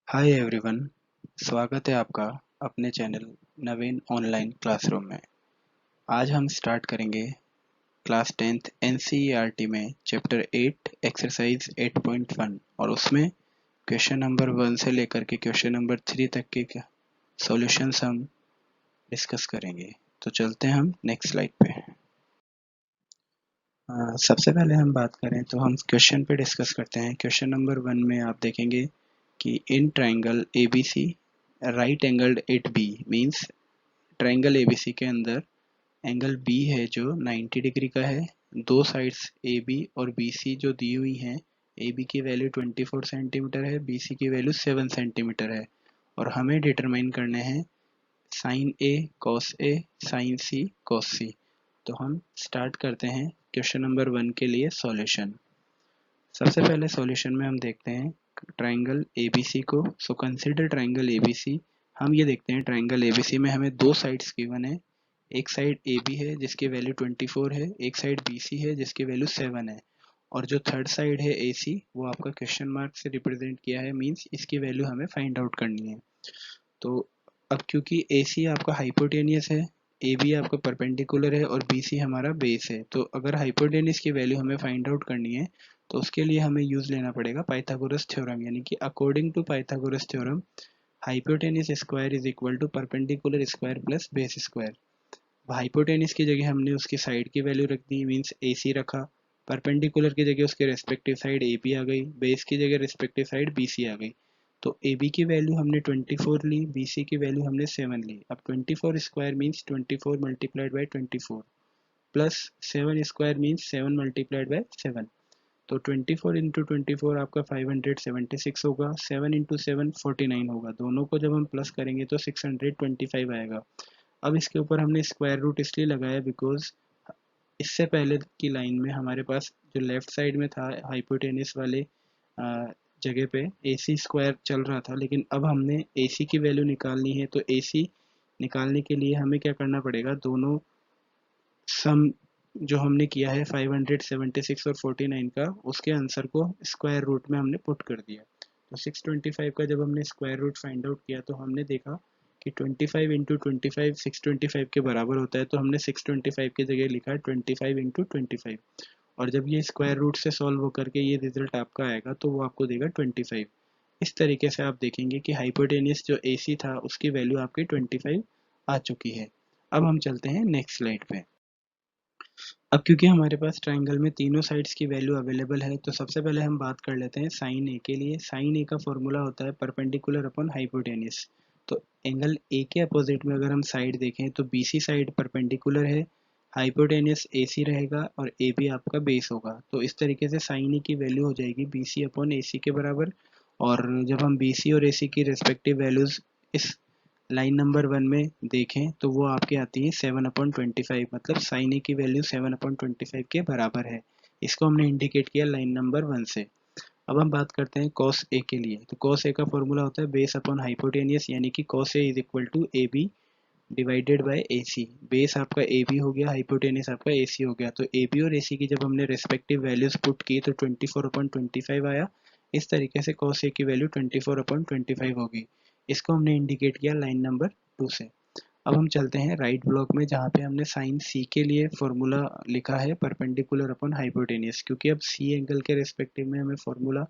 Hi everyone. स्वागत है आपका अपने चैनल नवीन ऑनलाइन क्लासरूम में। आज हम स्टार्ट करेंगे क्लास 10th एनसीईआरटी में चैप्टर 8 एक्सरसाइज 8.1 और उसमें क्वेश्चन नंबर 1 से लेकर के क्वेश्चन नंबर 3 तक के सॉल्यूशंस हम डिस्कस करेंगे। तो चलते हैं हम नेक्स्ट स्लाइड पे। सबसे पहले हम बात करें तो हम क्वेश्चन पे डिस्कस करते हैं। क्वेश्चन नंबर 1 में आप देखेंगे कि in triangle ABC right angled at B means triangle ABC के अंदर एंगल B है जो 90 डिग्री का है। दो साइड्स AB और BC जो दी हुई हैं, AB की वैल्यू 24 सेंटीमीटर है, BC की वैल्यू 7 सेंटीमीटर है और हमें डिटरमाइन करने हैं sine A cos A sine C cos C। तो हम स्टार्ट करते हैं क्वेश्चन नंबर 1 के लिए सॉल्यूशन। सबसे पहले सॉल्यूशन में हम देखते हैं ट्राइंगल ABC को। So consider triangle ABC। हम ये देखते हैं ट्राइंगल ABC में हमें दो साइड्स गिवन है। एक साइड AB है जिसकी वैल्यू 24 है, एक साइड BC है जिसकी वैल्यू 7 है और जो थर्ड साइड है AC वो आपका क्वेश्चन मार्क से रिप्रेजेंट किया है, मींस इसकी वैल्यू हमें फाइंड आउट करनी है। तो अब क्योंकि AC आपका हाइपोटेनियस है, AB आपका परपेंडिकुलर है और BC हमारा बेस है, तो अगर हाइपोटेनियस की वैल्यू हमें फाइंड आउट करनी है तो उसके लिए हमें यूज लेना पड़ेगा पाइथागोरस थ्योरम, यानी कि according to Pythagoras theorem hypotenuse square is equal to perpendicular square plus base square. Hypotenuse की जगह हमने उसकी साइड की वैल्यू रख दी, मीन्स AC रखा। परपेंडिकुलर की जगह उसके रेस्पेक्टिव साइड AB आ गई, बेस की जगह रेस्पेक्टिव साइड BC आ गई। तो AB की वैल्यू हमने 24 ली, BC की वैल्यू हमने 7 ली। अब 24 square means 24 multiplied by 24 plus 7 square means 7 multiplied by 7। तो 24 इंटू 24 आपका 576 होगा, 7 इंटू 7 49 होगा। दोनों को जब हम प्लस करेंगे तो 625 आएगा। अब इसके ऊपर हमने स्क्वायर रूट इसलिए लगाया बिकॉज इससे पहले की लाइन में हमारे पास जो लेफ्ट साइड में था हाइपोटेनियस वाले जगह पे AC स्क्वायर चल रहा था, लेकिन अब हमने AC की वैल्यू निकालनी है। तो AC निकालने के लिए हमें क्या करना पड़ेगा, दोनों सम जो हमने किया है 576 और 49 का, उसके आंसर को स्क्वायर रूट में हमने पुट कर दिया। तो 625 का जब हमने स्क्वायर रूट फाइंड आउट किया तो हमने देखा कि 25 इंटू 25 625 के बराबर होता है, तो हमने 625 की जगह लिखा है 25 इंटू 25 और जब ये स्क्वायर रूट से सॉल्व होकर के ये रिजल्ट आपका आएगा तो वो आपको देगा 25। इस तरीके से आप देखेंगे कि हाइपोटेनियस जो AC था उसकी वैल्यू आपकी 25 आ चुकी है। अब हम चलते हैं नेक्स्ट स्लाइड पे। अब क्योंकि हमारे पास ट्राइंगल में तीनों साइड्स की वैल्यू अवेलेबल है तो सबसे पहले हम बात कर लेते हैं साइन ए के लिए। साइन ए का फॉर्मूला होता है परपेंडिकुलर अपॉन हाइपोटेनियस। तो एंगल ए के अपोजिट में अगर हम साइड देखें तो BC साइड परपेंडिकुलर है, हाइपोटेनियस AC रहेगा और AB आपका बेस होगा। तो इस तरीके से साइन ए की वैल्यू हो जाएगी BC अपॉन AC के बराबर। और जब हम BC और AC की रेस्पेक्टिव वैल्यूज इस लाइन नंबर 1 में देखें तो वो आपकी आती है 7/25, मतलब साइन ए की वैल्यू 7/25 के बराबर है। इसको हमने इंडिकेट किया लाइन नंबर 1 से। अब हम बात करते हैं कॉस ए के लिए। तो कॉस ए का फॉर्मूला होता है बेस अपॉन हाइपोटेनियस, यानी कि cos A is equal to AB divided by AC। Base आपका AB हो गया, हाइपोटेनियस आपका AC हो गया। तो AB और AC की जब हमने रेस्पेक्टिव वैल्यूज पुट की तो 24/25 आया। इस तरीके से कॉस ए की वैल्यू 24/25 होगी। इसको हमने इंडिकेट किया लाइन नंबर 2 से। अब हम चलते हैं राइट ब्लॉक में जहाँ पे हमने साइन C के लिए फॉर्मूला लिखा है परपेंडिकुलर अपॉन हाइपोटेनियस। क्योंकि अब C एंगल के रेस्पेक्टिव में हमें फॉर्मूला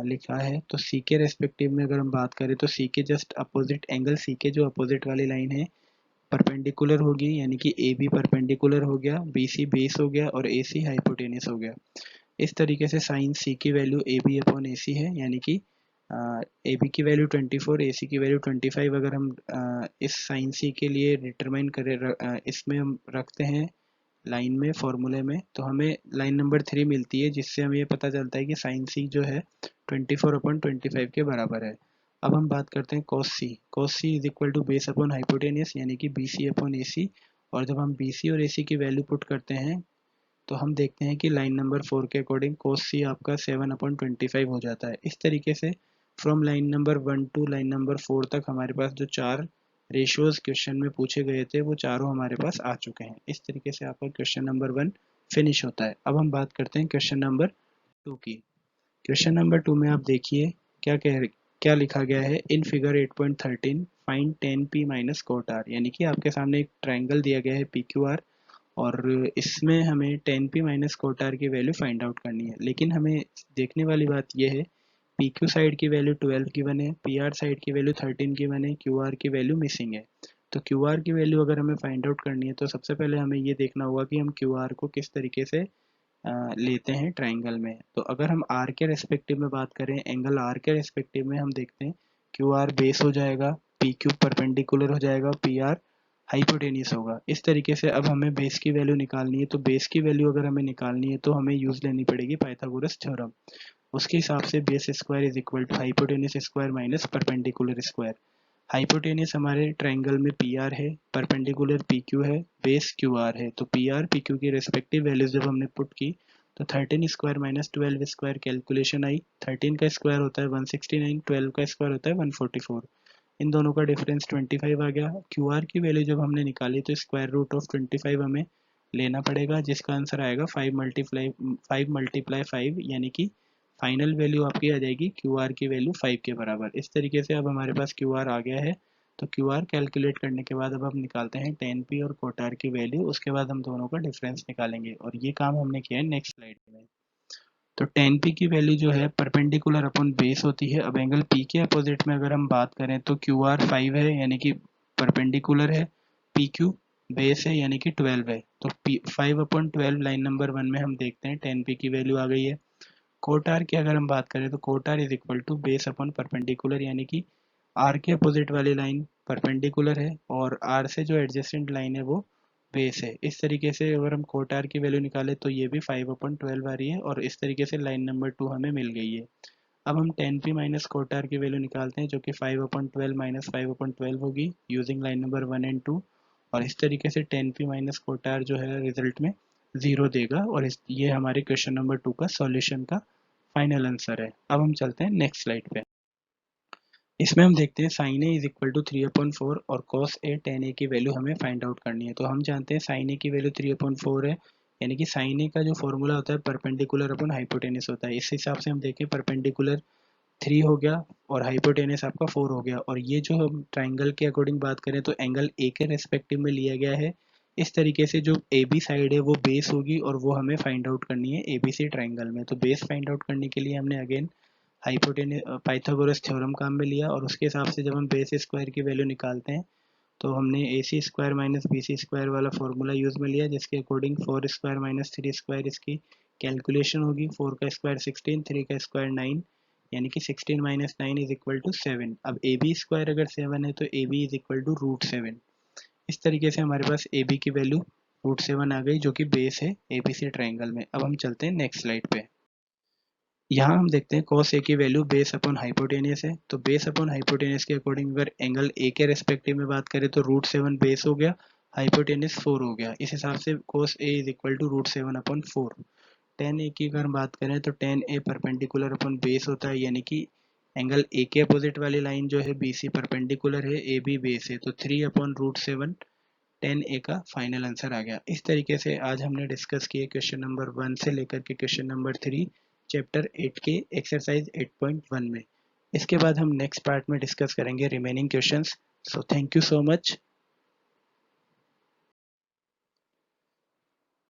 लिखा है तो C के रेस्पेक्टिव में अगर हम बात करें तो C के जस्ट अपोजिट एंगल C के जो अपोजिट वाली लाइन है परपेंडिकुलर होगी, यानी कि AB परपेंडिकुलर हो गया, BC बेस हो गया और AC हाइपोटेनियस हो गया। इस तरीके से साइन C की वैल्यू AB अपॉन AC है, यानी कि AB की वैल्यू 24, AC की वैल्यू 25। अगर हम इस साइन C के लिए डिटरमाइन करें, इसमें हम रखते हैं लाइन में फॉर्मूले में, तो हमें लाइन नंबर 3 मिलती है जिससे हमें ये पता चलता है कि साइन C जो है 24/25 के बराबर है। अब हम बात करते हैं cos C। Cos C is equal to base upon hypotenuse, यानी कि BC अपॉन AC। और जब हम BC और AC की वैल्यू पुट करते हैं तो हम देखते हैं कि लाइन नंबर 4 के अकॉर्डिंग cos C आपका 7/25 हो जाता है। इस तरीके से from line number 1 to line number 4 तक हमारे पास जो चार रेशियोज क्वेश्चन में पूछे गए थे वो चारों हमारे पास आ चुके हैं। इस तरीके से आपका क्वेश्चन नंबर 1 फिनिश होता है। अब हम बात करते हैं क्वेश्चन नंबर 2 की। क्वेश्चन नंबर 2 में आप देखिए क्या कह क्या लिखा गया है in figure 8.13 find tan p minus coat r, यानी कि आपके सामने एक ट्रायंगल दिया गया है PQR और इसमें हमें tan p minus coat r की वैल्यू फाइंड आउट करनी है। लेकिन हमें देखने वाली बात यह है PQ साइड की वैल्यू 12 गिवन है, PR साइड की वैल्यू 13 गिवन है, QR की वैल्यू मिसिंग है। तो QR की वैल्यू अगर हमें फाइंड आउट करनी है तो सबसे पहले हमें ये देखना होगा कि हम QR को किस तरीके से लेते हैं ट्राइंगल में। तो अगर हम आर के रेस्पेक्टिव में बात करें, एंगल आर के रेस्पेक्टिव में हम देखते हैं क्यू आर बेस हो जाएगा, पी क्यू परपेंडिकुलर हो जाएगा, पी आर हाइपोटेनियस होगा। इस तरीके से अब हमें बेस की वैल्यू निकालनी है। तो बेस की वैल्यू अगर हमें निकालनी है तो हमें यूज लेनी पड़ेगी पाइथागोरस थ्योरम। उसके हिसाब से base square is equal to hypotenuse square minus perpendicular square. Hypotenuse हमारे ट्राइंगल में पी आर है, परपेंडिकुलर पी क्यू है, बेस क्यू आर है। तो पी आर पी क्यू की रेस्पेक्टिव वैल्यूज जब हमने पुट की तो 13 स्क्वायर माइनस 12 स्क्वायर कैलकुलेशन आई। 13 का स्क्वायर होता है 169, 12 का स्क्वायर होता है 144। इन दोनों का डिफरेंस 25 आ गया। क्यू आर की वैल्यू जब हमने निकाली तो स्क्वायर रूट ऑफ 25 हमें लेना पड़ेगा, जिसका आंसर आएगा 5 × 5 यानी कि फाइनल वैल्यू आपकी आ जाएगी क्यू आर की वैल्यू 5 के बराबर। इस तरीके से अब हमारे पास क्यू आर आ गया है। तो क्यू आर कैलकुलेट करने के बाद अब हम निकालते हैं tan p और cot r की वैल्यू, उसके बाद हम दोनों का डिफरेंस निकालेंगे और ये काम हमने किया है नेक्स्ट स्लाइड में। तो tan p की वैल्यू जो है परपेंडिकुलर अपॉन बेस होती है। अब एंगल p के अपोजिट में अगर हम बात करें तो क्यू आर 5 है यानी कि परपेंडिकुलर है, पी क्यू बेस है यानी कि 12 है। तो 5/12 लाइन नंबर 1 में हम देखते हैं tan p की वैल्यू आ गई है। कोट आर की अगर हम बात करें तो cot R is equal to base upon perpendicular, यानी कि आर के अपोजिट वाली लाइन परपेंडिकुलर है और आर से जो एडजेसेंट लाइन है वो बेस है। इस तरीके से अगर हम कोट आर की वैल्यू निकाले तो ये भी 5/12 आ रही है और इस तरीके से लाइन नंबर 2 हमें मिल गई है। अब हम tan p minus cot R की वैल्यू निकालते हैं जो कि 5/12 माइनस 5/12 होगी यूजिंग लाइन नंबर 1 एंड 2, और इस तरीके से tan p minus cot R जो है रिजल्ट में 0 देगा और ये हमारे क्वेश्चन नंबर 2 का सॉल्यूशन का फाइनल आंसर है। अब हम चलते हैं नेक्स्ट स्लाइड पे। इसमें हम देखते हैं sin a is equal to 3/4 और cos a tan a की वैल्यू हमें फाइंड आउट करनी है। तो हम जानते हैं sin a की वैल्यू 3/4 है, यानी कि sin a का जो फॉर्मूला होता है परपेंडिकुलर अपॉन हाइपोटेनस होता है। इस हिसाब से हम देखें परपेंडिकुलर 3 हो गया और हाइपोटेनस आपका 4 हो गया। और ये जो हम ट्राइंगल के अकॉर्डिंग बात करें तो एंगल ए के रेस्पेक्टिव में लिया गया है। इस तरीके से जो ए बी साइड है वो बेस होगी और वो हमें फाइंड आउट करनी है ए बी सी ट्राइंगल में। तो बेस फाइंड आउट करने के लिए हमने अगेन हाइपोटेनस पाइथागोरस थ्योरम काम में लिया और उसके हिसाब से जब हम बेस स्क्वायर की वैल्यू निकालते हैं तो हमने A C square minus B C square वाला फॉर्मूला यूज़ में लिया, जिसके अकॉर्डिंग 4 स्क्वायर माइनस 3 स्क्वायर इसकी कैलकुलेशन होगी। 4 का स्क्वायर 16, 3 का स्क्वायर 9, यानी कि 16 माइनस 9 इज इक्वल टू 7। अब ए बी स्क्वायर अगर 7 है तो A B is equal to √7। इस तरीके से हमारे पास ए बी की वैल्यू √7 आ गई जो कि बेस है ए बी सी ट्राइंगल में। अब हम चलते हैं नेक्स्ट स्लाइड पे। यहाँ हम देखते हैं cos a की वैल्यू बेस अपॉन हाइपोटेनियस है। तो बेस अपॉन हाइपोटेनियस के अकॉर्डिंग अगर एंगल a के रेस्पेक्टिव में बात करें तो √7 बेस हो गया, हाइपोटेनियस 4 हो गया। इस हिसाब से cos a is equal to √7/4। tan a की अगर हम बात करें तो tan a perpendicular upon base होता है, यानी कि एंगल a के अपोजिट वाली लाइन जो है BC परपेंडिकुलर है, AB बेस है। तो 3/√7 tan a का फाइनल आंसर आ गया। इस तरीके से आज हमने डिस्कस किए क्वेश्चन नंबर 1 से लेकर के क्वेश्चन नंबर 3 चैप्टर 8 के एक्सरसाइज 8.1 में। इसके बाद हम नेक्स्ट पार्ट में डिस्कस करेंगे remaining questions. So thank you so much.